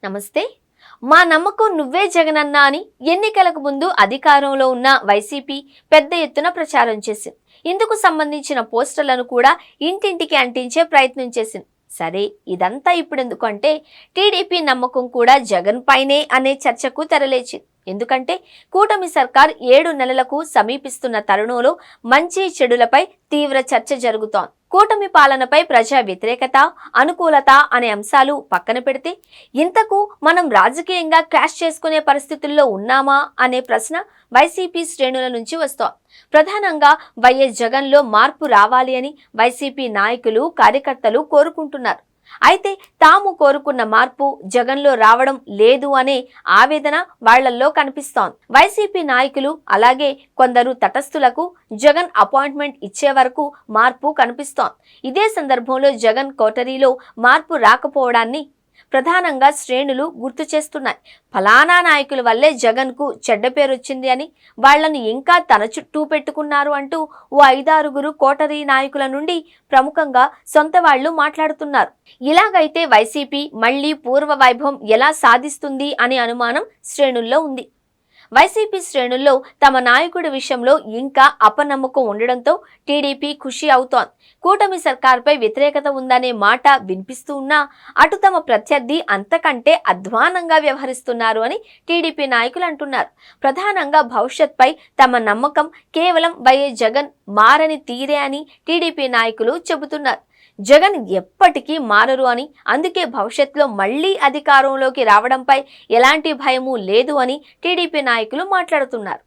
నమస్తే. మా నమ్మకం నువ్వే జగనన్న అని ఎన్నికలకు ముందు అధికారంలో ఉన్న వైసీపీ పెద్ద ఎత్తున ప్రచారం చేసింది. ఇందుకు సంబంధించిన పోస్టర్లను కూడా ఇంటింటికి అంటించే ప్రయత్నం చేసింది. సరే, ఇదంతా ఇప్పుడెందుకంటే టీడీపీ నమ్మకం కూడా జగన్ పైనే అనే చర్చకు తెరలేచింది. ఎందుకంటే కూటమి సర్కార్ 7 నెలలకు సమీపిస్తున్న తరుణంలో మంచి చెడులపై తీవ్ర చర్చ జరుగుతోంది. కూటమి పాలనపై ప్రజా వ్యతిరేకత, అనుకూలత అనే అంశాలు పక్కన పెడితే ఇంతకు మనం రాజకీయంగా క్యాష్ చేసుకునే పరిస్థితుల్లో ఉన్నామా అనే ప్రశ్న వైసీపీ శ్రేణుల నుంచి వస్తోంది. ప్రధానంగా వైఎస్ జగన్లో మార్పు రావాలి అని వైసీపీ నాయకులు, కార్యకర్తలు కోరుకుంటున్నారు. అయితే తాము కోరుకున్న మార్పు జగన్లో రావడం లేదు అనే ఆవేదన వాళ్లల్లో కనిపిస్తోంది. వైసీపీ నాయకులు అలాగే కొందరు తటస్థులకు జగన్ అపాయింట్మెంట్ ఇచ్చే వరకు మార్పు కనిపిస్తోంది. ఇదే సందర్భంలో జగన్ కోటరీలో మార్పు రాకపోవడాన్ని ప్రధానంగా శ్రేణులు గుర్తు చేస్తున్నాయి. ఫలానా నాయకుల వల్లే జగన్ కు చెడ్డ పేరు వచ్చింది అని, వాళ్లను ఇంకా తన చుట్టూ పెట్టుకున్నారు అంటూ ఓ 5-6 కోటరీ నాయకుల నుండి ప్రముఖంగా సొంత వాళ్లు మాట్లాడుతున్నారు. ఇలాగైతే వైసీపీ మళ్లీ పూర్వ వైభవం ఎలా సాధిస్తుంది అనే అనుమానం శ్రేణుల్లో ఉంది. వైసీపీ శ్రేణుల్లో తమ నాయకుడి విషయంలో ఇంకా అపనమ్మకం ఉండడంతో టీడీపీ ఖుషి అవుతోంది. కూటమి సర్కార్పై వ్యతిరేకత ఉందనే మాట వినిపిస్తూ ఉన్నా అటు తమ ప్రత్యర్థి అంతకంటే అధ్వానంగా వ్యవహరిస్తున్నారు అని టీడీపీ నాయకులు అంటున్నారు. ప్రధానంగా భవిష్యత్పై తమ నమ్మకం కేవలం వైఎస్ జగన్ మారని తీరే అని టీడీపీ నాయకులు చెబుతున్నారు. జగన్ ఎప్పటికీ మారరు అని, అందుకే భవిష్యత్తులో మళ్లీ అధికారంలోకి రావడంపై ఎలాంటి భయమూ లేదు అని టీడీపీ నాయకులు మాట్లాడుతున్నారు.